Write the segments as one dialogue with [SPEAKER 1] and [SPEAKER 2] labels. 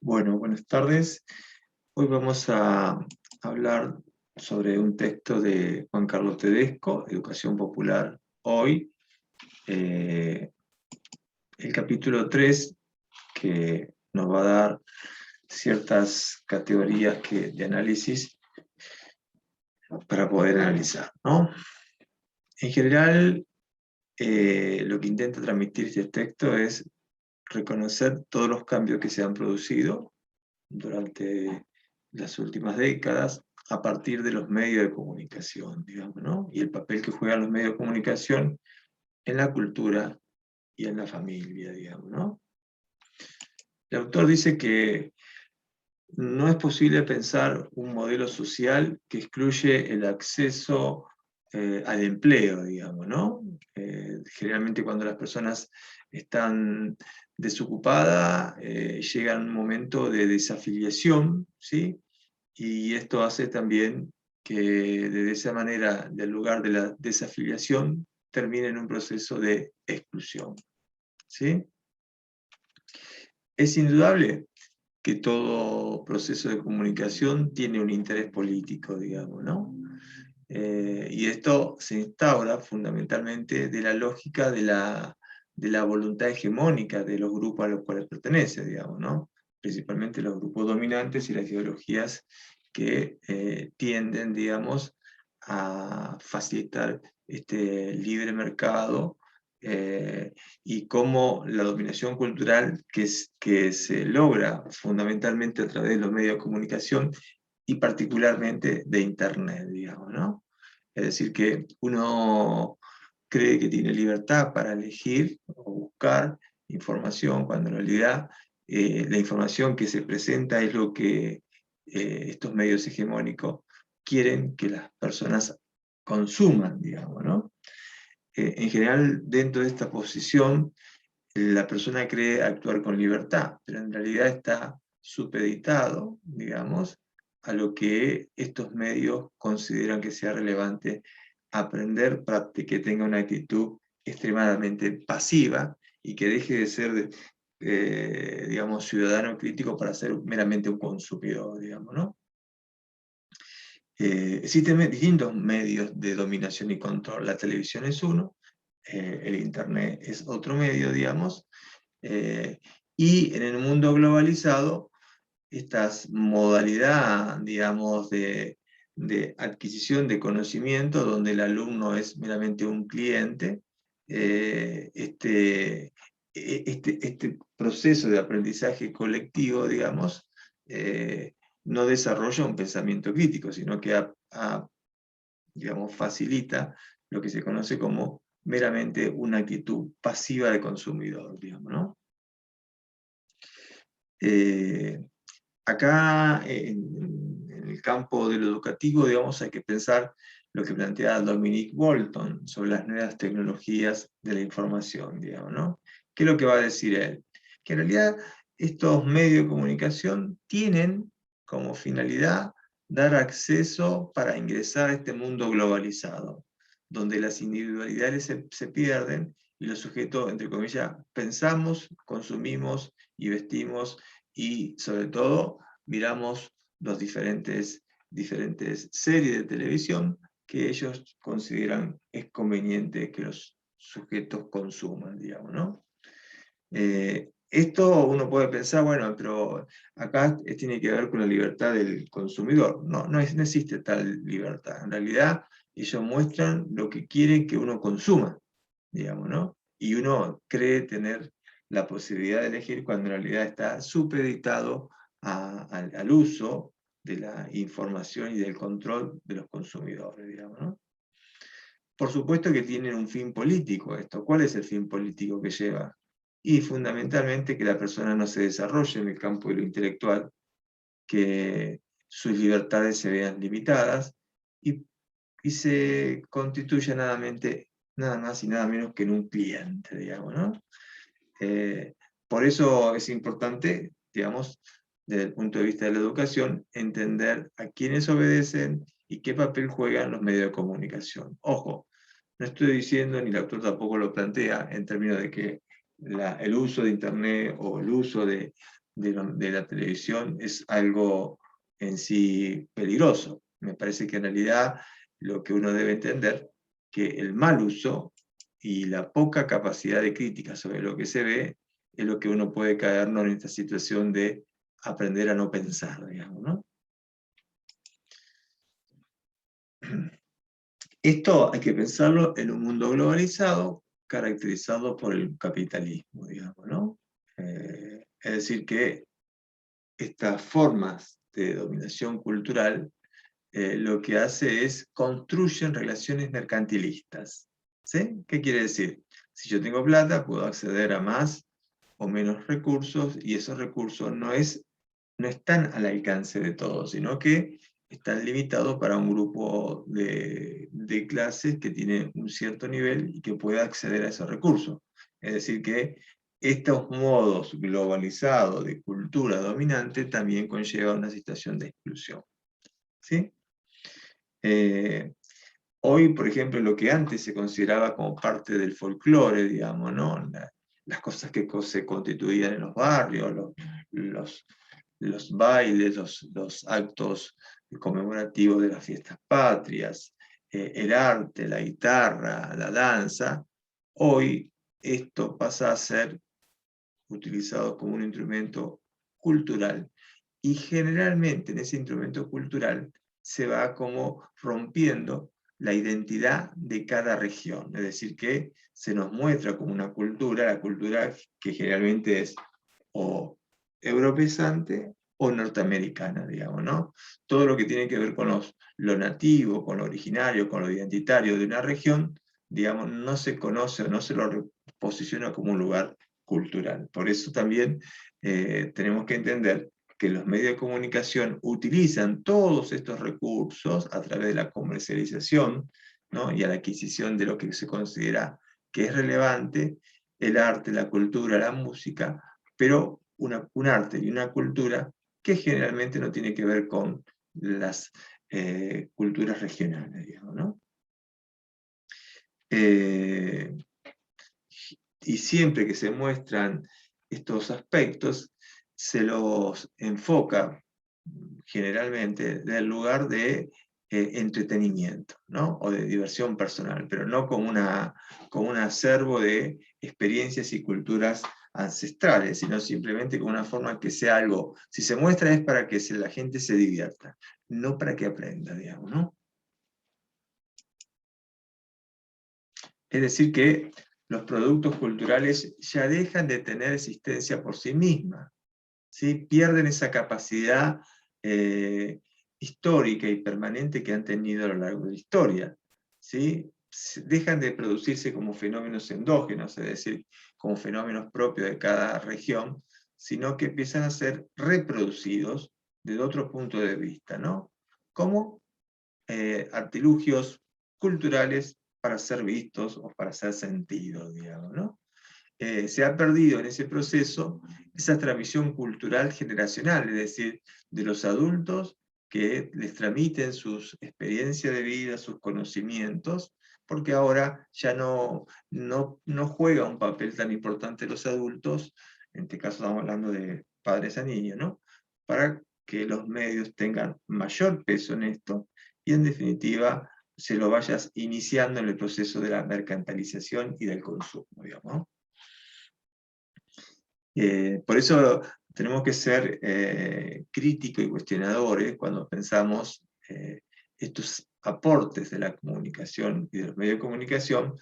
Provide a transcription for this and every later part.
[SPEAKER 1] Bueno, buenas tardes. Hoy vamos a hablar sobre un texto de Juan Carlos Tedesco, Educación Popular Hoy, el capítulo 3, que nos va a dar ciertas categorías de análisis para poder analizar, ¿no? En general, lo que intenta transmitir este texto es reconocer todos los cambios que se han producido durante las últimas décadas a partir de los medios de comunicación, digamos, ¿no? Y el papel que juegan los medios de comunicación en la cultura y en la familia, digamos, ¿no? El autor dice que no es posible pensar un modelo social que excluye el acceso al empleo, digamos, ¿no? Generalmente cuando las personas están desocupadas, llega un momento de desafiliación, ¿sí? Y esto hace también que de esa manera, del lugar de la desafiliación, termine en un proceso de exclusión, ¿sí? Es indudable que todo proceso de comunicación tiene un interés político, digamos, ¿no? Y esto se instaura fundamentalmente de la lógica de la voluntad hegemónica de los grupos a los cuales pertenece, digamos, ¿no? Principalmente los grupos dominantes y las ideologías que tienden, digamos, a facilitar este libre mercado, y cómo la dominación cultural que se logra fundamentalmente a través de los medios de comunicación y particularmente de Internet, digamos, ¿no? Es decir, que uno cree que tiene libertad para elegir o buscar información, cuando en realidad la información que se presenta es lo que estos medios hegemónicos quieren que las personas consuman, digamos, ¿no? En general, dentro de esta posición, la persona cree actuar con libertad, pero en realidad está supeditado, digamos, a lo que estos medios consideran que sea relevante aprender para que tenga una actitud extremadamente pasiva y que deje de ser, digamos, ciudadano crítico para ser meramente un consumidor, digamos, ¿no? Existen distintos medios de dominación y control. La televisión es uno, el Internet es otro medio, digamos, eh, y en el mundo globalizado, estas modalidades, digamos, de adquisición de conocimiento, donde el alumno es meramente un cliente, este proceso de aprendizaje colectivo, digamos, no desarrolla un pensamiento crítico, sino que digamos, facilita lo que se conoce como meramente una actitud pasiva de consumidor, digamos, ¿no? Eh, Acá, en el campo de lo educativo, digamos, hay que pensar lo que plantea Dominic Bolton sobre las nuevas tecnologías de la información, digamos, ¿no? ¿Qué es lo que va a decir él? Que en realidad estos medios de comunicación tienen como finalidad dar acceso para ingresar a este mundo globalizado, donde las individualidades se pierden y los sujetos, entre comillas, pensamos, consumimos y vestimos y sobre todo miramos los diferentes series de televisión que ellos consideran es conveniente que los sujetos consuman, digamos, ¿no? Esto uno puede pensar, bueno, pero acá tiene que ver con la libertad del consumidor. No, no existe tal libertad. En realidad, ellos muestran lo que quieren que uno consuma, digamos, ¿no? Y uno cree tener la posibilidad de elegir cuando en realidad está supeditado al uso de la información y del control de los consumidores, digamos, ¿no? Por supuesto que tienen un fin político esto. ¿Cuál es el fin político que lleva? Y fundamentalmente que la persona no se desarrolle en el campo de lo intelectual, que sus libertades se vean limitadas y se constituya nada más y nada menos que en un cliente, digamos, ¿no? Eh, por eso es importante, digamos, desde el punto de vista de la educación, entender a quiénes obedecen y qué papel juegan los medios de comunicación. Ojo, no estoy diciendo, ni el autor tampoco lo plantea, en términos de que el uso de Internet o el uso de la televisión es algo en sí peligroso. Me parece que en realidad lo que uno debe entender que el mal uso y la poca capacidad de crítica sobre lo que se ve es lo que uno puede caernos en esta situación de aprender a no pensar, digamos, ¿no? Esto hay que pensarlo en un mundo globalizado caracterizado por el capitalismo, digamos, ¿no? Es decir, que estas formas de dominación cultural lo que hace es construyen relaciones mercantilistas. ¿Sí? ¿Qué quiere decir? Si yo tengo plata, puedo acceder a más o menos recursos, y esos recursos no están al alcance de todos, sino que están limitados para un grupo de clases que tiene un cierto nivel y que pueda acceder a esos recursos. Es decir, que estos modos globalizados de cultura dominante también conllevan una situación de exclusión. ¿Sí? Eh, Hoy, por ejemplo, lo que antes se consideraba como parte del folclore, digamos, ¿no? Las cosas que se constituían en los barrios, los, los bailes, los actos conmemorativos de las fiestas patrias, el arte, la guitarra, la danza, hoy esto pasa a ser utilizado como un instrumento cultural. Y generalmente en ese instrumento cultural se va como rompiendo la identidad de cada región, es decir, que se nos muestra como una cultura, la cultura que generalmente es o europeizante o norteamericana, digamos, ¿no? Todo lo que tiene que ver con lo nativo, con lo originario, con lo identitario de una región, digamos, no se conoce o no se lo posiciona como un lugar cultural. Por eso también tenemos que entender que los medios de comunicación utilizan todos estos recursos a través de la comercialización, ¿no? Y a la adquisición de lo que se considera que es relevante, el arte, la cultura, la música, pero un arte y una cultura que generalmente no tiene que ver con las culturas regionales, digamos, ¿no? Y siempre que se muestran estos aspectos, se los enfoca generalmente del lugar de entretenimiento, ¿no? O de diversión personal, pero no como un acervo de experiencias y culturas ancestrales, sino simplemente como una forma que sea algo, si se muestra es para que la gente se divierta, no para que aprenda, digamos, ¿no? Es decir, que los productos culturales ya dejan de tener existencia por sí mismas, ¿sí? Pierden esa capacidad histórica y permanente que han tenido a lo largo de la historia, ¿sí? Dejan de producirse como fenómenos endógenos, es decir, como fenómenos propios de cada región, sino que empiezan a ser reproducidos desde otro punto de vista, ¿no? Como artilugios culturales para ser vistos o para ser sentidos, digamos, ¿no? Se ha perdido en ese proceso esa transmisión cultural generacional, es decir, de los adultos que les transmiten sus experiencias de vida, sus conocimientos, porque ahora ya no juega un papel tan importante los adultos, en este caso estamos hablando de padres a niños, ¿no? Para que los medios tengan mayor peso en esto y en definitiva se lo vayas iniciando en el proceso de la mercantilización y del consumo, digamos, ¿no? Por eso tenemos que ser críticos y cuestionadores cuando pensamos estos aportes de la comunicación y de los medios de comunicación,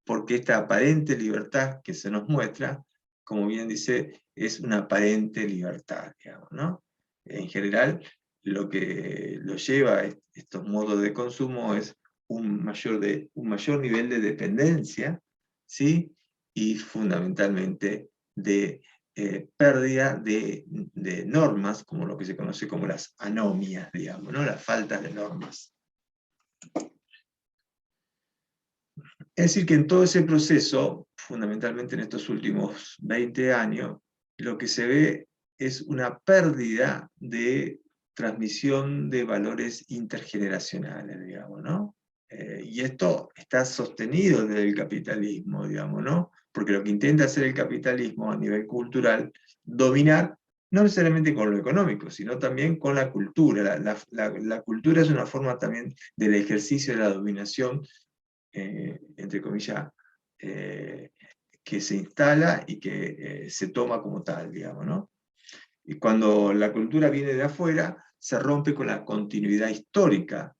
[SPEAKER 1] porque esta aparente libertad que se nos muestra, como bien dice, es una aparente libertad, digamos, ¿no? En general, lo que lo lleva a estos modos de consumo es un mayor nivel de dependencia, ¿sí? Y fundamentalmente de pérdida de normas, como lo que se conoce como las anomias, digamos, ¿no? Las faltas de normas. Es decir, que en todo ese proceso, fundamentalmente en estos últimos 20 años, lo que se ve es una pérdida de transmisión de valores intergeneracionales, digamos, ¿no? Y esto está sostenido desde el capitalismo, digamos, ¿no? Porque lo que intenta hacer el capitalismo a nivel cultural, dominar no necesariamente con lo económico, sino también con la cultura. La cultura es una forma también del ejercicio de la dominación, entre comillas, que se instala y que se toma como tal, digamos, ¿no? Y cuando la cultura viene de afuera, se rompe con la continuidad histórica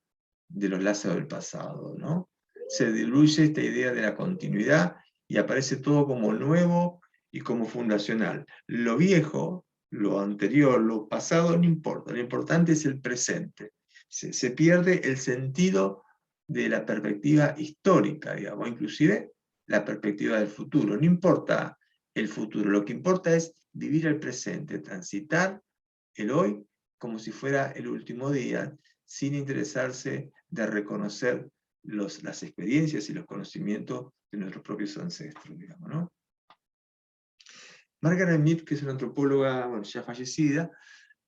[SPEAKER 1] de los lazos del pasado, ¿no? Se diluye esta idea de la continuidad y aparece todo como nuevo y como fundacional. Lo viejo, lo anterior, lo pasado no importa, lo importante es el presente. Se pierde el sentido de la perspectiva histórica, digamos, inclusive la perspectiva del futuro. No importa el futuro, lo que importa es vivir el presente, transitar el hoy como si fuera el último día, sin interesarse de reconocer las experiencias y los conocimientos de nuestros propios ancestros, digamos, ¿no? Margaret Mead, que es una antropóloga, bueno, ya fallecida,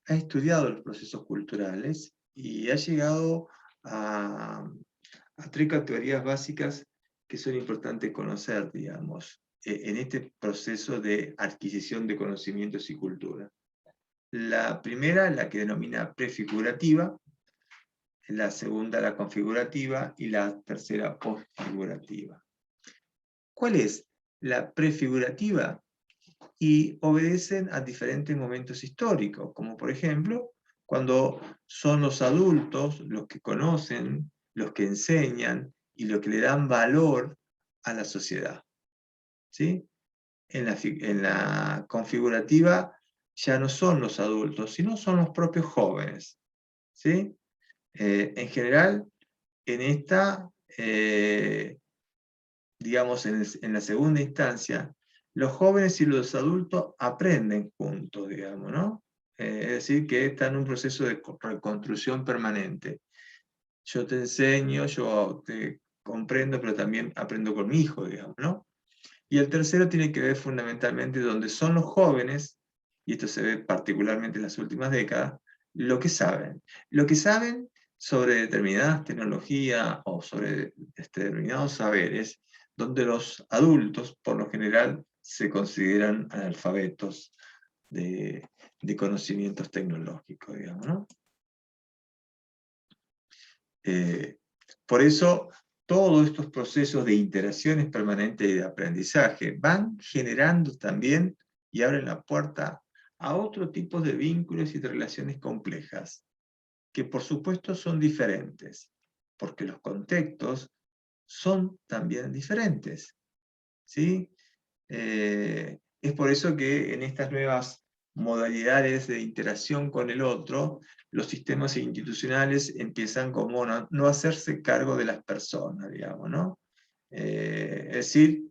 [SPEAKER 1] ha estudiado los procesos culturales y ha llegado a tres categorías básicas que son importantes conocer, digamos, en este proceso de adquisición de conocimientos y cultura. La primera, la que denomina prefigurativa, la segunda, la configurativa, y la tercera, postfigurativa. ¿Cuál es la prefigurativa? Y obedecen a diferentes momentos históricos, como por ejemplo, cuando son los adultos los que conocen, los que enseñan y los que le dan valor a la sociedad. ¿Sí? En la configurativa ya no son los adultos, sino son los propios jóvenes. ¿Sí? En general, en esta, digamos, en la segunda instancia, los jóvenes y los adultos aprenden juntos, digamos, ¿no? Es decir, que están en un proceso de reconstrucción permanente. Yo te enseño, yo te comprendo, pero también aprendo con mi hijo, digamos, ¿no? Y el tercero tiene que ver fundamentalmente donde son los jóvenes, y esto se ve particularmente en las últimas décadas, lo que saben. Lo que saben sobre determinadas tecnologías o sobre determinados saberes, donde los adultos, por lo general, se consideran analfabetos de conocimientos tecnológicos, digamos, ¿no? Por eso, todos estos procesos de interacciones permanentes y de aprendizaje van generando también y abren la puerta a otro tipo de vínculos y de relaciones complejas, que por supuesto son diferentes, porque los contextos son también diferentes. ¿Sí? Es por eso que en estas nuevas modalidades de interacción con el otro, los sistemas institucionales empiezan como no hacerse cargo de las personas, digamos, ¿no? Es decir,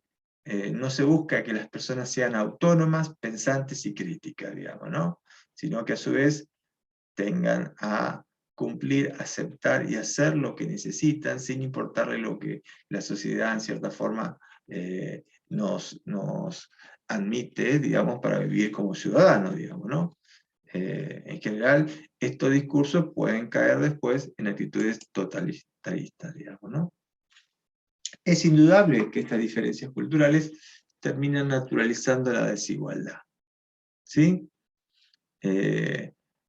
[SPEAKER 1] no se busca que las personas sean autónomas, pensantes y críticas, digamos, ¿no? Sino que a su vez tengan a cumplir, aceptar y hacer lo que necesitan sin importarle lo que la sociedad en cierta forma nos admite, digamos, para vivir como ciudadanos, digamos, ¿no? En general, estos discursos pueden caer después en actitudes totalitaristas, digamos, ¿no? Es indudable que estas diferencias culturales terminan naturalizando la desigualdad, ¿sí?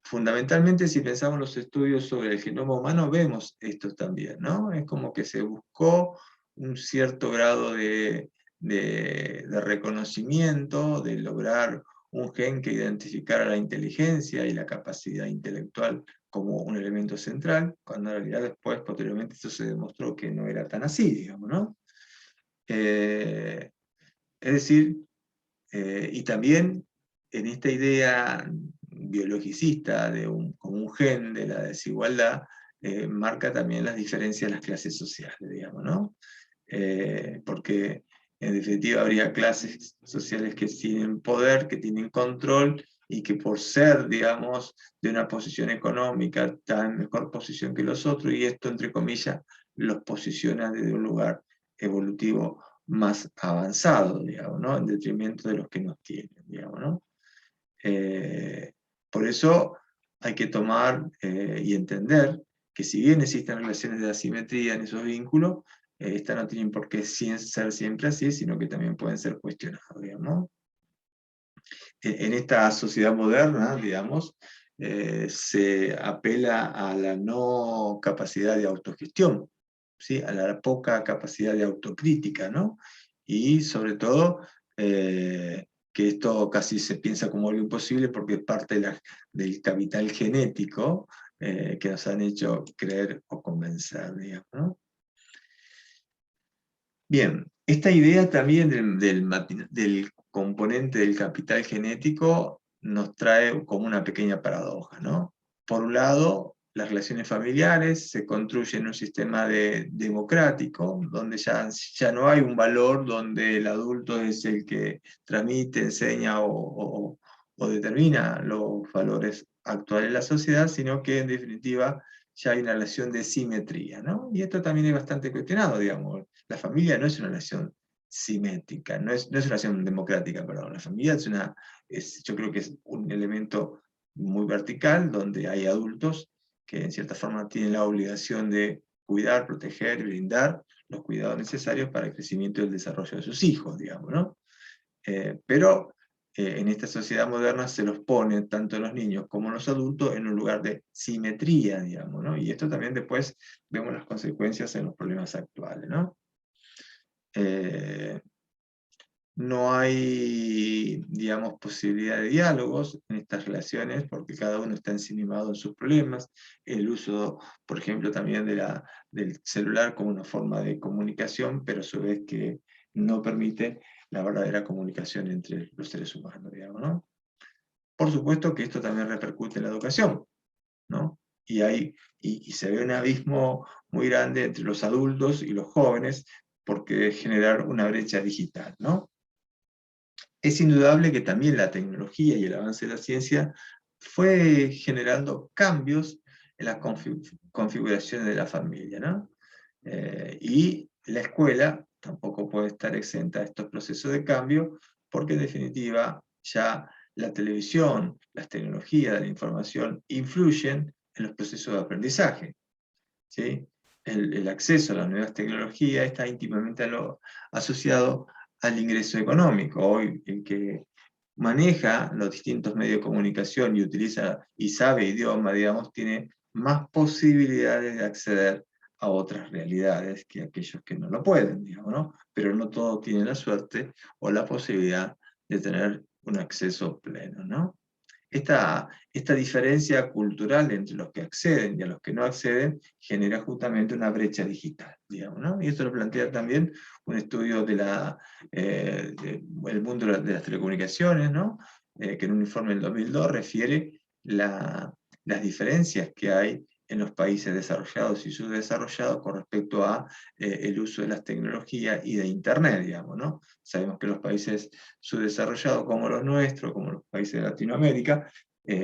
[SPEAKER 1] Fundamentalmente, si pensamos en los estudios sobre el genoma humano, vemos esto también, ¿no? Es como que se buscó un cierto grado de reconocimiento, de lograr un gen que identificara la inteligencia y la capacidad intelectual como un elemento central, cuando en realidad después, posteriormente, esto se demostró que no era tan así, digamos, ¿no? Es decir, y también en esta idea biologicista como un gen de la desigualdad, marca también las diferencias de las clases sociales, digamos, ¿no? Porque en definitiva habría clases sociales que tienen poder, que tienen control, y que por ser, digamos, de una posición económica, están en mejor posición que los otros, y esto, entre comillas, los posiciona desde un lugar evolutivo más avanzado, digamos, ¿no? En detrimento de los que nos tienen, digamos, ¿no? Por eso hay que tomar y entender que si bien existen relaciones de asimetría en esos vínculos, estas no tienen por qué ser siempre así, sino que también pueden ser cuestionadas, digamos. En esta sociedad moderna, digamos, se apela a la no capacidad de autogestión, ¿sí? A la poca capacidad de autocrítica, ¿no? Y sobre todo, que esto casi se piensa como algo imposible porque es parte del capital genético que nos han hecho creer o convencer, digamos, ¿no? Bien, esta idea también del componente del capital genético nos trae como una pequeña paradoja, ¿no? Por un lado, las relaciones familiares se construyen en un sistema democrático, donde ya no hay un valor donde el adulto es el que transmite, enseña o determina los valores actuales de la sociedad, sino que en definitiva ya hay una relación de simetría, ¿no? Y esto también es bastante cuestionado, digamos. La familia no es una relación simétrica, no es una relación democrática, perdón. La familia yo creo que es un elemento muy vertical, donde hay adultos que en cierta forma tienen la obligación de cuidar, proteger, brindar los cuidados necesarios para el crecimiento y el desarrollo de sus hijos, digamos, ¿no? Pero en esta sociedad moderna se los pone tanto los niños como los adultos en un lugar de simetría, digamos, ¿no? Y esto también después vemos las consecuencias en los problemas actuales, ¿no? Eh, no hay, digamos, posibilidad de diálogos en estas relaciones porque cada uno está ensimismado en sus problemas. El uso, por ejemplo, también del celular como una forma de comunicación, pero a su vez que no permite la verdadera comunicación entre los seres humanos, digamos, ¿no? Por supuesto que esto también repercute en la educación, ¿no? Y se ve un abismo muy grande entre los adultos y los jóvenes porque generar una brecha digital, ¿no? Es indudable que también la tecnología y el avance de la ciencia fue generando cambios en las configuraciones de la familia, ¿no? Y la escuela tampoco puede estar exenta de estos procesos de cambio, porque en definitiva ya la televisión, las tecnologías de la información influyen en los procesos de aprendizaje, ¿sí? El acceso a las nuevas tecnologías está íntimamente asociado al ingreso económico. Hoy el que maneja los distintos medios de comunicación y utiliza y sabe idioma, digamos, tiene más posibilidades de acceder a otras realidades que aquellos que no lo pueden, digamos, ¿no? Pero no todos tienen la suerte o la posibilidad de tener un acceso pleno, ¿no? Esta diferencia cultural entre los que acceden y a los que no acceden genera justamente una brecha digital, digamos, ¿no? Y esto lo plantea también un estudio del mundo de las telecomunicaciones, ¿no? Que en un informe del 2002 refiere las diferencias que hay en los países desarrollados y subdesarrollados con respecto a el uso de las tecnologías y de Internet, digamos, ¿no? Sabemos que los países subdesarrollados como los nuestros, como los países de Latinoamérica,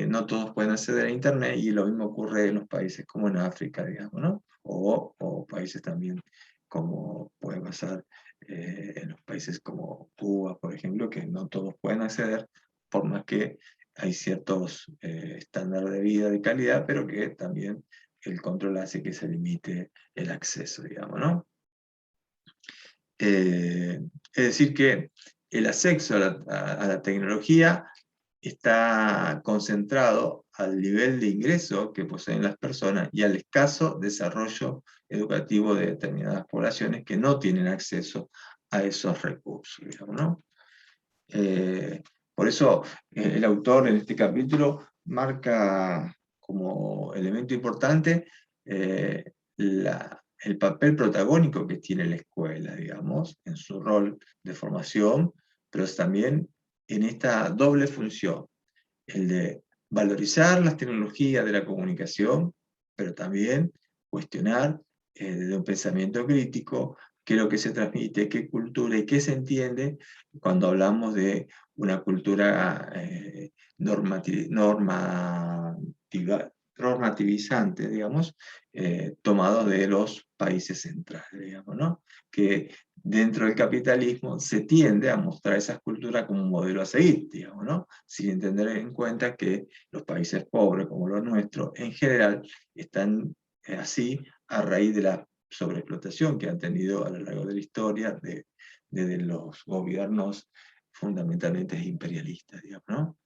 [SPEAKER 1] no todos pueden acceder a Internet y lo mismo ocurre en los países como en África, digamos, ¿no? O países también como puede pasar en los países como Cuba, por ejemplo, que no todos pueden acceder, por más que hay ciertos estándares de vida de calidad, pero que también el control hace que se limite el acceso, digamos, ¿no? Es decir, que el acceso a la tecnología está concentrado al nivel de ingreso que poseen las personas y al escaso desarrollo educativo de determinadas poblaciones que no tienen acceso a esos recursos, digamos, ¿no? Eh, por eso el autor en este capítulo marca como elemento importante eh, el papel protagónico que tiene la escuela, digamos, en su rol de formación, pero también en esta doble función, el de valorizar las tecnologías de la comunicación, pero también cuestionar desde un pensamiento crítico qué es lo que se transmite, qué cultura y qué se entiende cuando hablamos de una cultura normativizante, digamos, tomado de los países centrales, digamos, ¿no? Que dentro del capitalismo se tiende a mostrar esas culturas como un modelo a seguir, digamos, ¿no? Sin entender en cuenta que los países pobres como los nuestros, en general, están así a raíz de la sobreexplotación que han tenido a lo largo de la historia desde los gobiernos fundamentalmente es imperialista, digamos, ¿no?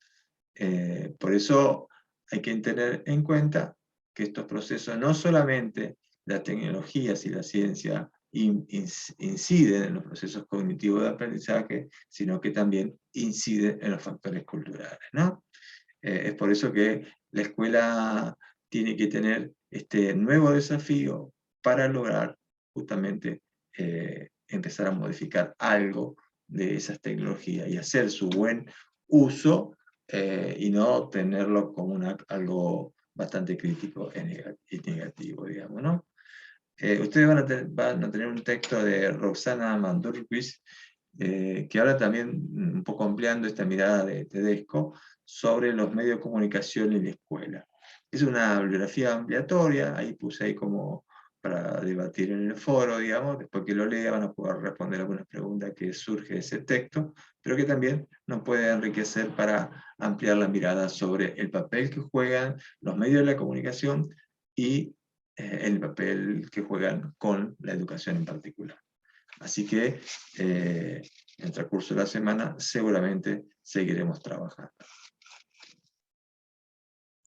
[SPEAKER 1] Por eso hay que tener en cuenta que estos procesos, no solamente las tecnologías y la ciencia inciden en los procesos cognitivos de aprendizaje, sino que también inciden en los factores culturales, ¿no? Es por eso que la escuela tiene que tener este nuevo desafío para lograr justamente empezar a modificar algo de esas tecnologías y hacer su buen uso y no tenerlo como algo bastante crítico y negativo, digamos, ¿no? Ustedes van a tener un texto de Roxana Mandurquis, que habla también, un poco ampliando esta mirada de Tedesco, sobre los medios de comunicación y la escuela. Es una bibliografía ampliatoria, ahí puse ahí como para debatir en el foro, digamos, después que lo lea van a poder responder algunas preguntas que surge de ese texto, pero que también nos puede enriquecer para ampliar la mirada sobre el papel que juegan los medios de la comunicación y el papel que juegan con la educación en particular. Así que en el transcurso de la semana seguramente seguiremos trabajando.